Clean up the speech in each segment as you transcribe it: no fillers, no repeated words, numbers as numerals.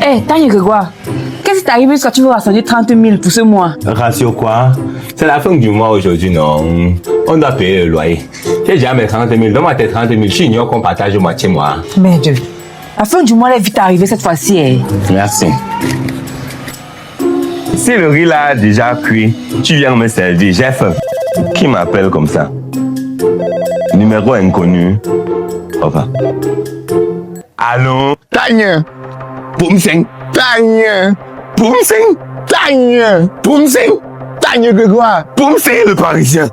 Eh, Tanya Grégoire, qu'est-ce qui t'est arrivé quand tu veux rassembler 30 000 pour ce mois? Ratio quoi? C'est la fin du mois aujourd'hui, non? On doit payer le loyer. J'ai jamais 30 000. Donne-moi tes 30 000. Je ignore qu'on partage moitié-mois. Merde. La fin du mois est vite arrivée cette fois-ci. Eh. Merci. Si le riz là a déjà cuit, tu viens me servir. J'ai faim. Qui m'appelle comme ça? Numéro inconnu. Au revoir. Allô? Tanya! Poumseng. Tanya! Poumseng. Tanya! Poumseng. Tanya Grégoire! Poumseng le Parisien.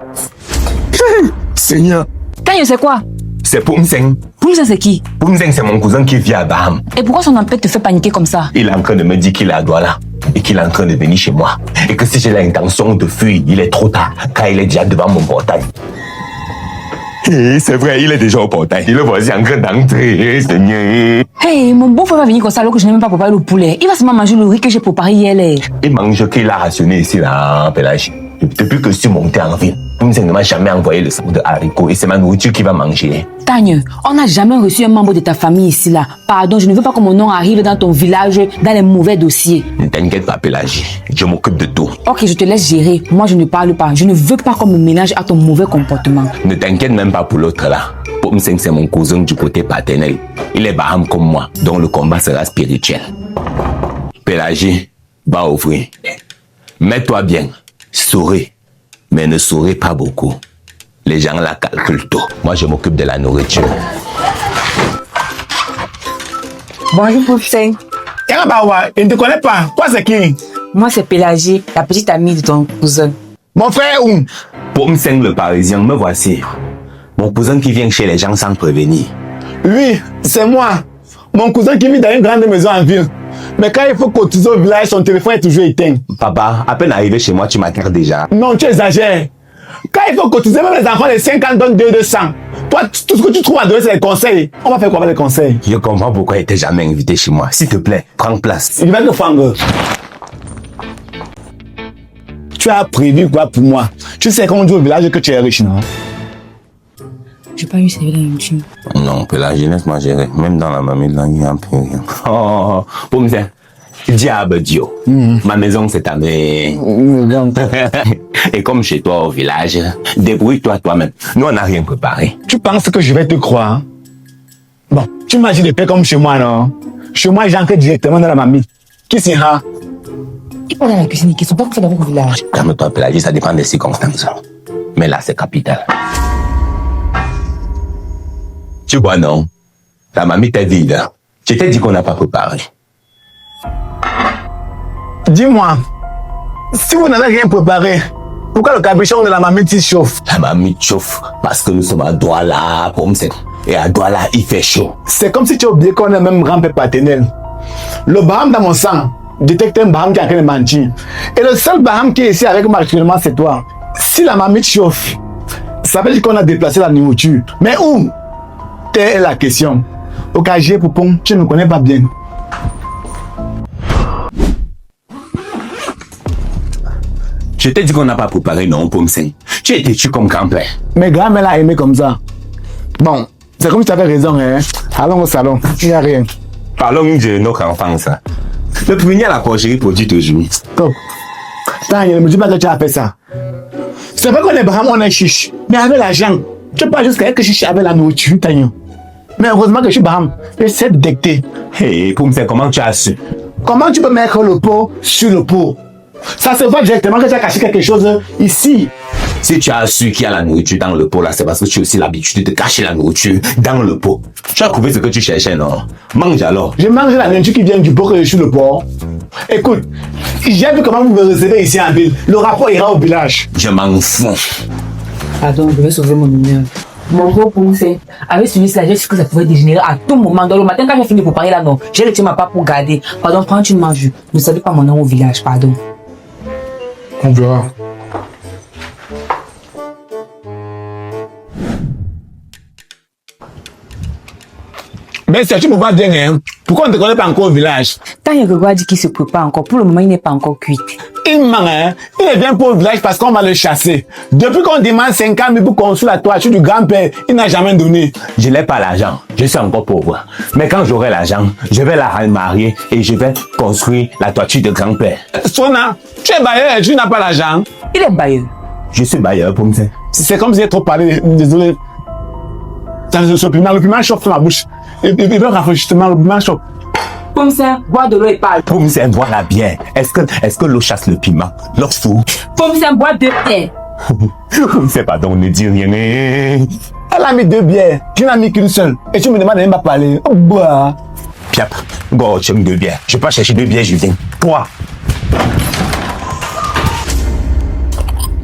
Seigneur! Tanya, c'est quoi? C'est Poumseng. Pour ça, c'est qui? Poumseng, c'est mon cousin qui vit à Baham. Et pourquoi son empêche te fait paniquer comme ça? Il est en train de me dire qu'il est à Douala et qu'il est en train de venir chez moi. Et que si j'ai l'intention de fuir, il est trop tard, car il est déjà devant mon portail. Et c'est vrai, il est déjà au portail. Il le voici en train d'entrer, Seigneur. Hey, mon beau-frère va venir comme ça alors que je n'ai même pas préparé le poulet. Il va seulement manger le riz que j'ai préparé hier. Là. Il mange qu'il a rationné ici, là, Pélage. Depuis que je suis monté en ville, Poumseng ne m'a jamais envoyé le sac de haricots et c'est ma nourriture qu'il va manger. Tanya, on n'a jamais reçu un membre de ta famille ici là. Pardon, je ne veux pas que mon nom arrive dans ton village dans les mauvais dossiers. Ne t'inquiète pas, Pélage. Je m'occupe de tout. Ok, je te laisse gérer. Moi, je ne parle pas. Je ne veux pas qu'on me mélange à ton mauvais comportement. Ne t'inquiète même pas pour l'autre là. Poumseng, c'est mon cousin du côté paternel. Il est Baham comme moi, donc le combat sera spirituel. Pélagie, va ouvrir. Mets-toi bien. Souris, mais ne souris pas beaucoup. Les gens la calculent tôt. Moi, je m'occupe de la nourriture. Bonjour, Poumseng. Je ne te connais pas. Toi, c'est qui? Moi, c'est Pélagie, la petite amie de ton cousin. Mon frère où? Poumseng le Parisien, me voici. Mon cousin qui vient chez les gens sans prévenir. Oui, c'est moi. Mon cousin qui vit dans une grande maison en ville. Mais quand il faut cotiser au village, son téléphone est toujours éteint. Papa, à peine arrivé chez moi, tu m'attends déjà. Non, tu exagères. Quand il faut cotiser, même les enfants de 5 ans donnent 200. Toi, tout ce que tu trouves à donner, c'est les conseils. On va faire quoi avec les conseils? Je comprends pourquoi il t'est jamais invité chez moi. S'il te plaît, prends place. Il va te fendre. Tu as prévu quoi pour moi? Tu sais quand on dit au village que tu es riche, non? J'ai pas eu servi dans le film. Non, la jeunesse m'a géré. Même dans la mamie, là, il n'y a plus rien. Oh, Poumseng, diable Dio. Ma maison, c'est ta maison. Et comme chez toi au village, débrouille-toi toi-même. Nous, on n'a rien préparé. Tu penses que je vais te croire? Bon, tu imagines de paix comme chez moi, non? Chez moi, j'entre directement dans la mamie. Qui c'est ça? Ils sont dans la cuisine, ils sont pas fait dans votre village. Calme-toi, Pélagie, ça dépend des circonstances. Mais là, c'est capital. Tu vois, non? Ta mamie t'est vide. Je t'ai dit qu'on n'a pas préparé. Dis-moi, si vous n'avez rien préparé, pourquoi le capuchon de la mamie chauffe? La mamie chauffe parce que nous sommes à Douala, Poumseng. Et à Douala, il fait chaud. C'est comme si tu as oublié qu'on est même grand-père paternel. Le Baham dans mon sang détecte un Baham qui est en train de mentir. Et le seul Baham qui est ici avec moi actuellement, c'est toi. Si la mamie chauffe, ça veut dire qu'on a déplacé la nourriture. Mais où? Telle est la question. Au KG Poupon, tu ne me connais pas bien. Je t'ai dit qu'on n'a pas préparé, non, Poumseng. Tu es têtu comme grand-père. Mes grands-mères l'ont aimé comme ça. Bon, c'est comme si tu avais raison, hein. Allons au salon, il n'y a rien. Parlons de notre enfance. Le premier à la porcherie produit toujours. Top. Attends, ne me dis pas que tu as fait ça. C'est vrai qu'on est vraiment on est chiche. Mais avec l'argent, tu peux pas juste que chiche avec la nourriture, Tagnon. Mais heureusement que je suis Baham. Je sais détecter. Hé, Poumseng, comment tu as su? Comment tu peux mettre le pot sur le pot? Ça se voit directement que tu as caché quelque chose ici. Si tu as su qu'il y a la nourriture dans le pot là, c'est parce que tu as aussi l'habitude de cacher la nourriture dans le pot. Tu as trouvé ce que tu cherchais, non? Mange alors. Je mange la nourriture qui vient du pot que je suis le pot. Écoute, j'ai vu comment vous me recevez ici en ville. Le rapport ira au village. Je m'en fous. Pardon, je vais sauver mon honneur. Mon gros Poumseng, avec celui-là, j'ai su que ça pouvait dégénérer à tout moment. Dans le matin, quand j'ai fini pour parler là, non, j'ai retiré ma part pour garder. Pardon, prends, tu manges. Ne salue pas mon nom au village, pardon. On verra. Mais si tu me vois bien, hein, pourquoi on ne te connaît pas encore au village? Tanya Grégoire dit qu'il se prépare encore. Pour le moment, il n'est pas encore cuit. Il ment, hein. Il vient pas au village parce qu'on va le chasser. Depuis qu'on demande 50 000 pour construire la toiture du grand-père, il n'a jamais donné. Je n'ai pas l'argent, je suis encore pauvre. Mais quand j'aurai l'argent, je vais la remarier et je vais construire la toiture de grand-père. Sona, tu es bailleur, tu n'as pas l'argent. Il est bailleur. Je suis bailleur pour me dire. C'est comme si j'ai trop parlé, désolé. Le piment choque sur ma bouche. Il veut rafraîchissement, le piment choque. Comme ça, bois de l'eau et parle. Pour me dire, voilà bien. Est-ce que l'eau chasse le piment? L'eau fou. Comme ça, bois de bière. C'est pardon, ne dis rien. Elle a mis 2 bières, tu n'as mis qu'une seule. Et tu me demandes de même pas parler. Oh, bois. Piap, go, tu aimes 2 bières. Je vais pas chercher 2 bières, je viens. 3.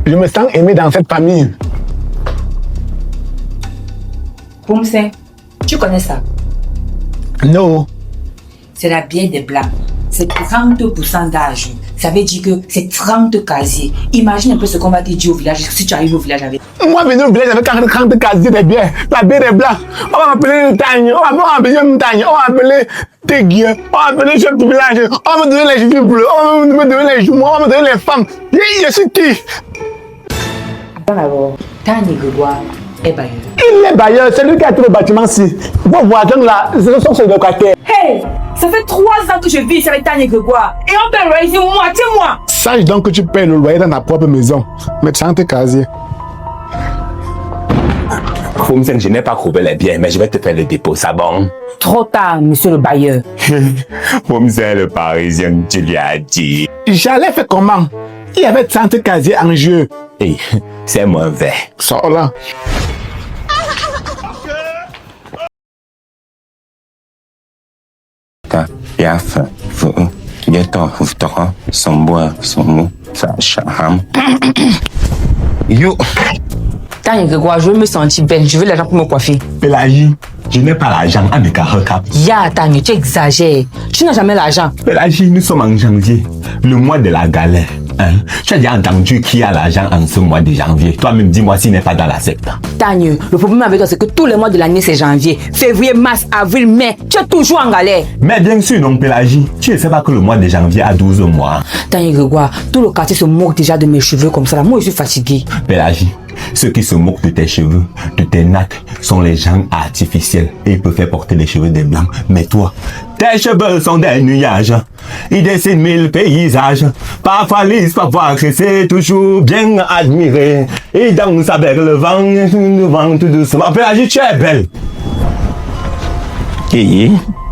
Je me sens aimé dans cette famille. Poumsen, tu connais ça? Non. C'est la bière des blancs. C'est 30% d'âge. Ça veut dire que c'est 30 casiers. Imagine un peu ce qu'on va te dire au village si tu arrives au village avec. Moi, je viens au village avec 40 casiers de bière. La bière des blancs. On va m'appeler le Tagne. On va m'appeler le Tagne. On va m'appeler Téguier. On va m'appeler le chef du village. On va me donner les cheveux bleus. On va me donner les jumeaux. On va me donner les femmes. Je suis qui? Attends d'abord. Tanya Grégoire est bailleur. Il est bailleur. C'est lui qui a tout le bâtiment-ci. Vos voisins là, ce sont ses locataires. Hey! Ça fait 3 ans que je vis ici avec Tanya Grégoire. Et on peut le ici moitié-moi. Sache donc que tu payes le loyer dans ta propre maison. Mais tu as tes casiers. Poumsen, je n'ai pas trouvé les bières, mais je vais te faire le dépôt, ça bon? Trop tard, monsieur le bailleur. Poumsen, le Parisien, tu lui as dit. J'allais faire comment? Il y avait 30 casiers en jeu. Hey, c'est mauvais. Sors là. Piaf, fou, ghetto, ouvtora, son bois, son mot, sa chaham. Yo! Tanya Grégoire, je veux me sentir belle. Je veux l'argent pour me coiffer. Pélagie, je n'ai pas l'argent à mes caracap. Ya, Tanya, tu exagères. Tu n'as jamais l'argent. Pélagie, nous sommes en janvier, le mois de la galère. Hein? Tu as déjà entendu qui a l'argent en ce mois de janvier? Toi-même, dis-moi s'il n'est pas dans la secte. Tanya, le problème avec toi, c'est que tous les mois de l'année, c'est janvier, février, mars, avril, mai. Tu es toujours en galère. Mais bien sûr, non, Pélagie. Tu ne sais pas que le mois de janvier a 12 mois. Tanya Grégoire, tout le quartier se moque déjà de mes cheveux comme ça. Moi, je suis fatiguée. Pélagie, ceux qui se moquent de tes cheveux, de tes nattes, sont les gens artificiels et ils peuvent faire porter les cheveux des blancs. Mais toi, tes cheveux sont des nuages. Ils dessinent 1000 paysages. Parfois lisse, parfois c'est toujours bien admiré. Ils dansent avec le vent tout doucement. Pélagie, tu es belle. Et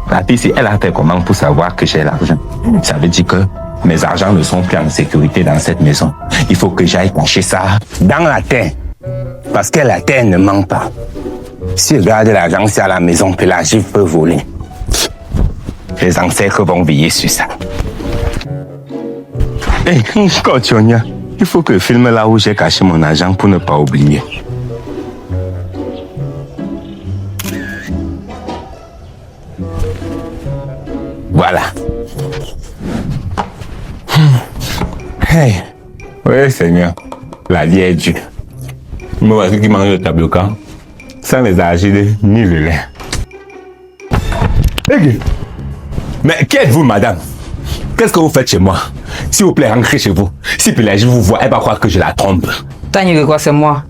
la fille, elle a fait comment pour savoir que j'ai l'argent? Ça veut dire que mes argents ne sont plus en sécurité dans cette maison. Il faut que j'aille cacher ça dans la terre. Parce que la terre ne ment pas. Si je garde l'argent à la maison, Pélagie peut voler. Les ancêtres vont veiller sur ça. Hé, Kotionia, il faut que je filme là où j'ai caché mon argent pour ne pas oublier. Voilà. Hey. Oui, Seigneur. La vie est dure. Mais voici qui mange le tableau-camp sans les argiles ni le lait. Hey. Mais qui êtes-vous, madame? Qu'est-ce que vous faites chez moi? S'il vous plaît, rentrez chez vous. Si Pélagie vous voit, elle va croire que je la trompe. Tanya Grégoire, c'est moi.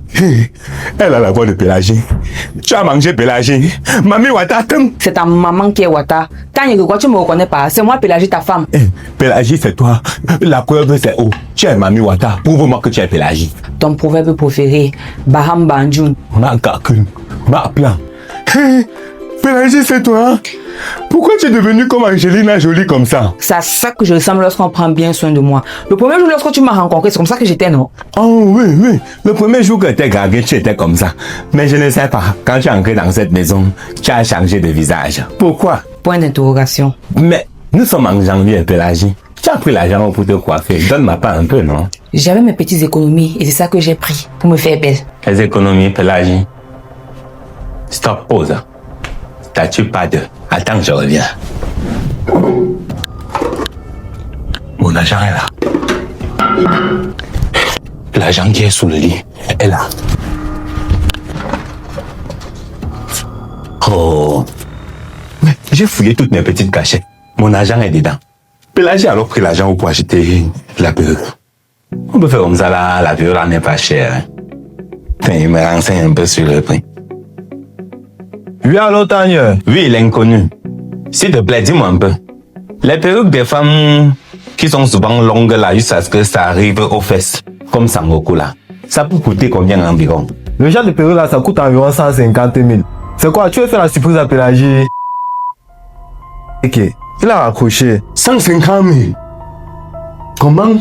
Elle a la voix de Pélagie. Tu as mangé Pélagie. Mamie Wata, C'est ta maman qui est Wata. Tanya Grégoire, tu me reconnais pas. C'est moi, Pélagie, ta femme. Pélagie, c'est toi. La preuve, c'est où? Tu es Mamie Wata. Prouve-moi que tu es Pélagie. Ton proverbe préféré, Baham Banjoun. Ma calcul, ma plan. Pélagie, c'est toi. Pourquoi tu es devenue comme Angelina Jolie comme ça? C'est à ça que je ressemble lorsqu'on prend bien soin de moi. Le premier jour, lorsque tu m'as rencontré, c'est comme ça que j'étais, non? Oh oui, oui. Le premier jour que tu es gravé, tu étais comme ça. Mais je ne sais pas. Quand tu es entré dans cette maison, tu as changé de visage. Pourquoi? Point d'interrogation. Mais nous sommes en janvier, Pélagie. Tu as pris l'argent pour te coiffer. Donne-moi pas un peu, non? J'avais mes petites économies et c'est ça que j'ai pris pour me faire belle. Les économies, Pélagie. Stop, pause. T'as-tu pas de... Attends, je reviens. Mon argent est là. L'argent qui est sous le lit est là. Oh. J'ai fouillé toutes mes petites cachettes. Mon argent est dedans. Pélagie a alors pris l'argent pour acheter la perruque. On peut faire comme ça là, la perruque là n'est pas chère. Hein. Enfin, il me renseigne un peu sur le prix. Oui, alors, Tanya. Oui, l'inconnu. S'il te plaît, dis-moi un peu. Les perruques des femmes qui sont souvent longues là, jusqu'à ce que ça arrive aux fesses, comme Sangoku là, ça peut coûter combien environ? Le genre de perruque là, ça coûte environ 150 000. C'est quoi, tu veux faire la surprise à Pélagie? Ok, il a raccroché. 150 000. Comment?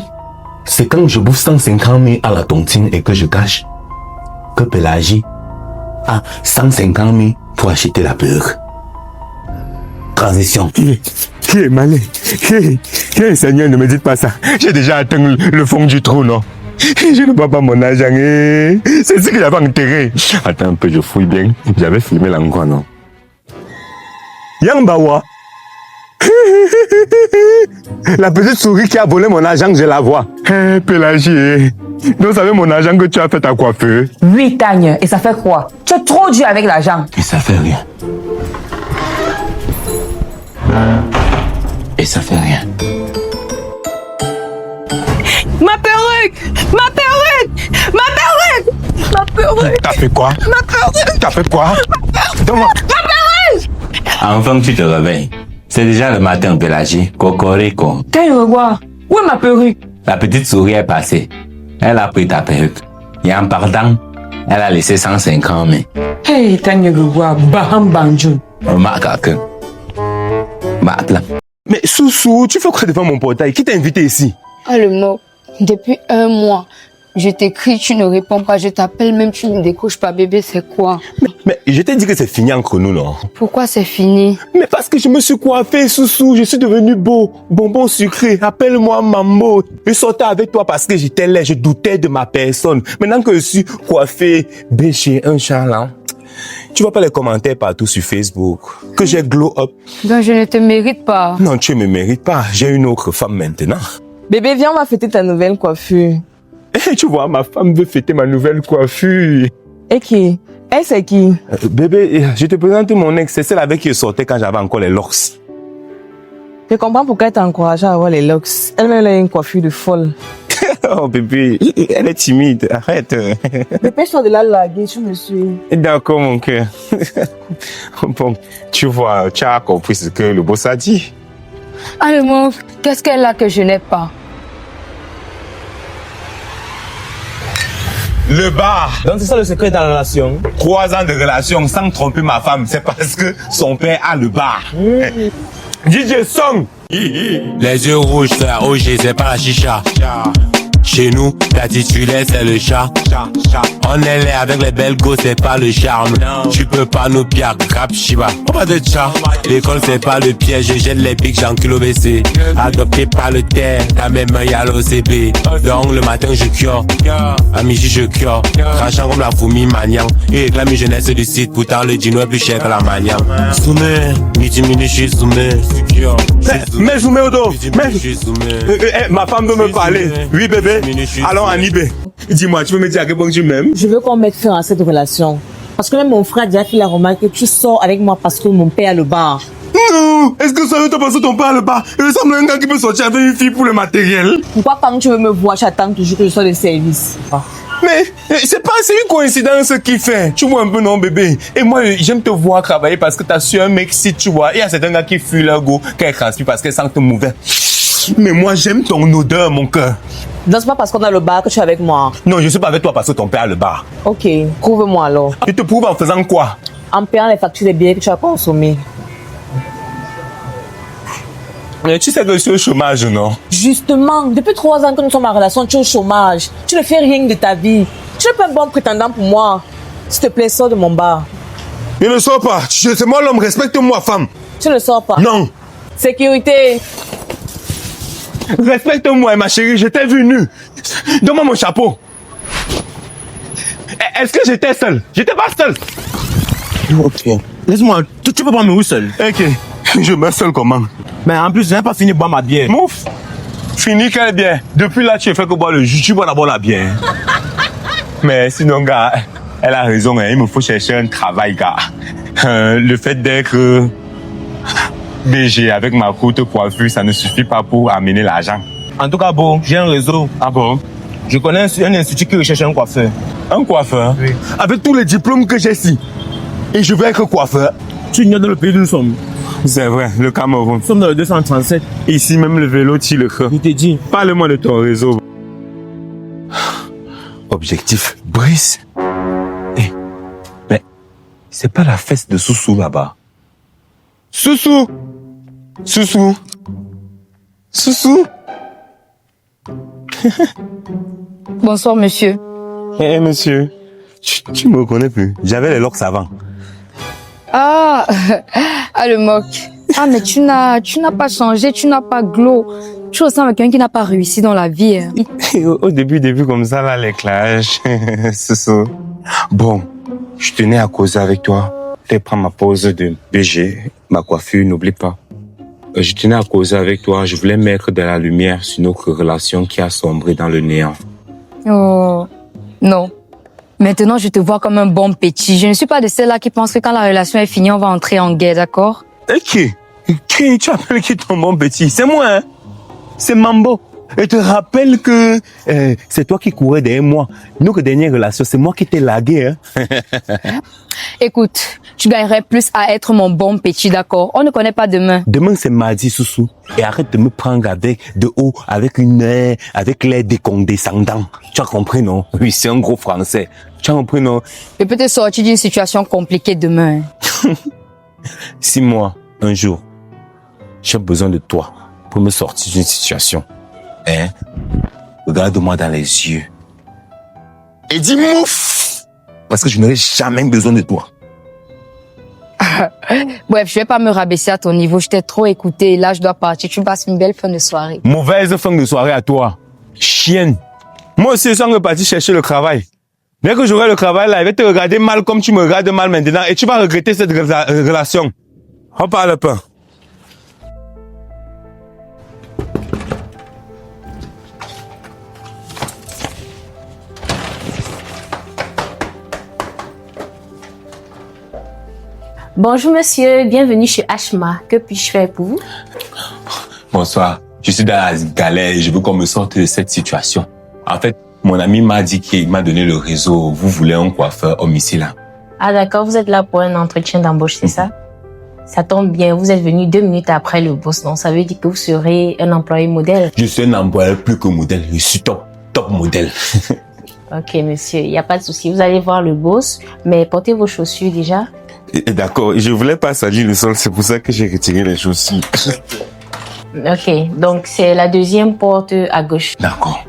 C'est quand je bouffe 150 000 à la tontine et que je cache que Pélagie a 150 000 pour acheter la perruque. Transition. Hé, malin. Hé, Seigneur, ne me dites pas ça. J'ai déjà atteint le fond du trou, non? Je ne vois pas mon argent. C'est ce que j'avais enterré. Attends un peu, je fouille bien. J'avais filmé l'encore, non? Yambawa. La petite souris qui a volé mon argent, je la vois. Hé, Pélagie. Donc, ça veut mon argent que tu as fait ta coiffeur. Oui, Tanya. Et ça fait quoi? Tu es trop dur avec l'argent. Et ça fait rien. Et ça fait rien. Ma perruque! Ma perruque! Ma perruque! Ma perruque! T'as fait quoi? Ma perruque! T'as fait quoi? Donne-moi. Ma perruque! Enfin que tu te réveilles. C'est déjà le matin, Pélagie. Cocorico. Quand il revoit, où est ma perruque? La petite souris est passée. Elle a pris ta perruque. Et en partant, elle a laissé 150 000. Hey, Tanya revoit, Baham Banjo. Remarque que. Là. Mais Soussou, tu fais quoi devant mon portail? Qui t'a invité ici? Ah, le mot. Depuis 1 mois, je t'écris, tu ne réponds pas, je t'appelle même, tu ne décroches pas, bébé, c'est quoi? Mais je t'ai dit que c'est fini entre nous, non? Pourquoi c'est fini? Mais parce que je me suis coiffé, Soussou, je suis devenu beau, bonbon sucré, appelle-moi Mambo. Je sortais avec toi parce que j'étais laid, je doutais de ma personne. Maintenant que je suis coiffé, bêché, un chat là, tu vois pas les commentaires partout sur Facebook, que j'ai glow up. Donc je ne te mérite pas. Non, tu me mérites pas, j'ai une autre femme maintenant. Bébé, viens, on va fêter ta nouvelle coiffure. Et tu vois, ma femme veut fêter ma nouvelle coiffure. Et qui? Elle, c'est qui? Bébé, je te présente mon ex, c'est celle avec qui je sortais quand j'avais encore les locks. Je comprends pourquoi elle t'a encouragé à avoir les locks. Elle-même, elle a une coiffure de folle. Oh bébé, elle est timide, arrête. Dépêche-toi de la larguer, tu me suis. D'accord mon cœur. Bon, tu vois, tu as compris ce que le boss a dit. Ah, le mot, qu'est-ce qu'elle a que je n'ai pas? Le bar. Donc c'est ça le secret de la relation. 3 ans de relation sans tromper ma femme, c'est parce que son père a le bar. DJ Song. Les yeux rouges, frère, OG, c'est pas la chicha. Chez nous, la titulaire, c'est le chat. On est là avec les belles gosses, c'est pas le charme. Tu peux pas nous piac, rap shiba. On pas de chat. L'école, c'est pas le piège, je jette les pics, j'en kilo baissé. Adopté par le terre, ta même y'a l'OCB. Donc le matin, je cure. À midi, je cure. Crachant comme la fourmi maniant. Et réclame une jeunesse du site, pourtant le dino est plus cher que la maniant. Zoomé, midi, je suis zoomé. Mais Zoumé Odo, Je suis zoomé. ma femme veut me parler. Oui bébé, allons à Nibé. Dis-moi, tu veux me dire à quel point tu m'aimes? Je veux qu'on mette fin à cette relation. Parce que même mon frère a déjà fait la remarque que tu sors avec moi parce que mon père a le bar. Non, est-ce que ça veut te passer ton père le bas? Il ressemble à un gars qui peut sortir avec une fille pour le matériel. Pourquoi quand tu veux me voir, tu attends toujours que je sois de service? Mais c'est une coïncidence qui fait. Tu vois un peu non bébé. Et moi j'aime te voir travailler parce que t'as su un mec si tu vois. Il y a certains gars qui fuient leur go quand ils transpirent parce qu'ils sentent mauvais. Mais moi j'aime ton odeur mon cœur. Donc c'est pas parce qu'on a le bar que tu es avec moi. Non, je suis pas avec toi parce que ton père a le bar. Ok, prouve-moi alors. Je te prouve en faisant quoi? En payant les factures des billets que tu as consommés. Mais tu sais que je suis au chômage, non? Justement, depuis 3 ans que nous sommes en relation, tu es au chômage. Tu ne fais rien de ta vie. Tu n'es pas un bon prétendant pour moi. S'il te plaît, sors de mon bar. Je ne sors pas. C'est moi l'homme, respecte-moi, femme. Tu ne sors pas. Non. Sécurité. Respecte-moi, ma chérie, je t'ai vu nu. Donne-moi mon chapeau. Est-ce que j'étais seul? J'étais pas seul. Ok. Laisse-moi, tu peux pas me où seul. Ok. Je meurs seul comment? Mais en plus, je n'ai pas fini de boire ma bière. Mouf. Fini quelle bière? Depuis là, tu fais que boire le jus, tu bois d'abord la bière. Mais sinon, gars, elle a raison, hein, il me faut chercher un travail, gars. Le fait d'être BG, avec ma courte coiffure, ça ne suffit pas pour amener l'argent. En tout cas, Beau, j'ai un réseau. Ah bon? Je connais un institut qui recherche un coiffeur. Un coiffeur? Oui. Avec tous les diplômes que j'ai ici. Et je veux être coiffeur. Tu ignores dans le pays où nous sommes. C'est vrai, le Cameroun. Nous sommes dans le 237. Ici même le vélo tire le cœur. Je t'ai dit. Parle-moi de ton réseau. Objectif, Brice. Eh, mais c'est pas la fesse de Soussou là-bas. Soussou! Soussou! Soussou! Bonsoir, monsieur. Eh, monsieur, tu me reconnais plus. J'avais les locks avant. Ah, ah le moque. Ah, mais tu n'as pas changé, tu n'as pas glow. Tu ressembles à quelqu'un qui n'a pas réussi dans la vie. Hein. Au début comme ça, là, les clashs. Soussou. Bon, je tenais à causer avec toi. Je vais prendre ma pause de BG, ma coiffure, n'oublie pas. Je tenais à causer avec toi. Je voulais mettre de la lumière sur notre relation qui a sombré dans le néant. Oh, non. Maintenant, je te vois comme un bon petit. Je ne suis pas de celles-là qui pensent que quand la relation est finie, on va entrer en guerre, d'accord? Qui tu appelles qui ton bon petit? C'est moi, hein? C'est Mambo. Et te rappelle que c'est toi qui courais derrière moi. Notre dernière relation, c'est moi qui t'ai lagué, hein? Écoute, tu gagnerais plus à être mon bon petit, d'accord? On ne connaît pas demain. Demain, c'est mardi, Soussou. Et arrête de me prendre avec l'air décondescendant. Tu as compris, non? Oui, c'est un gros français. Tu as compris, non? Je peux te sortir d'une situation compliquée demain. 6 mois, un jour, j'ai besoin de toi pour me sortir d'une situation. Hein? Regarde-moi dans les yeux. Et dis mouf! Parce que je n'aurai jamais besoin de toi. Bref, je vais pas me rabaisser à ton niveau. Je t'ai trop écouté. Là, je dois partir. Tu passes une belle fin de soirée. Mauvaise fin de soirée à toi. Chienne. Moi aussi, je suis reparti chercher le travail. Dès que j'aurai le travail là, je vais te regarder mal comme tu me regardes mal maintenant et tu vas regretter cette relation. On parle pas. Bonjour monsieur, bienvenue chez Ashma. Que puis-je faire pour vous? Bonsoir. Je suis dans la galère et je veux qu'on me sorte de cette situation. En fait, mon ami m'a dit qu'il m'a donné le réseau. Vous voulez un coiffeur homme ici là. Ah d'accord, vous êtes là pour un entretien d'embauche, c'est ça? Ça tombe bien, vous êtes venu 2 minutes après le boss, donc ça veut dire que vous serez un employé modèle. Je suis un employé plus que modèle. Je suis top modèle. Ok monsieur, il n'y a pas de souci. Vous allez voir le boss, mais portez vos chaussures déjà. D'accord, je voulais pas salir le sol, c'est pour ça que j'ai retiré les chaussures. Ok, donc c'est la deuxième porte à gauche. D'accord.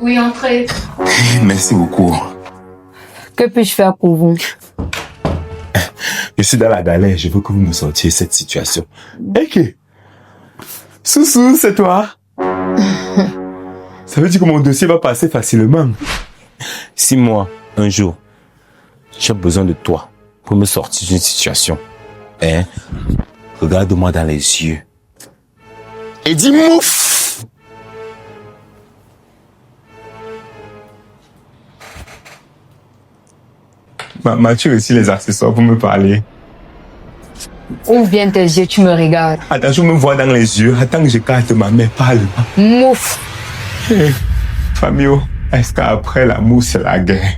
Oui, entrez. Merci beaucoup. Que puis-je faire pour vous? Je suis dans la galère, je veux que vous me sortiez de cette situation. Ok. Soussou, c'est toi? Ça veut dire que mon dossier va passer facilement. 6 mois, un jour, j'ai besoin de toi pour me sortir d'une situation. Hein? Regarde-moi dans les yeux. Et dis mouf! Mathieu aussi les accessoires pour me parler. Ouvre bien tes yeux, tu me regardes. Attends, je me vois dans les yeux. Attends que je carte ma main, parle-moi. Mouf! Famio, est-ce qu'après l'amour, c'est la guerre?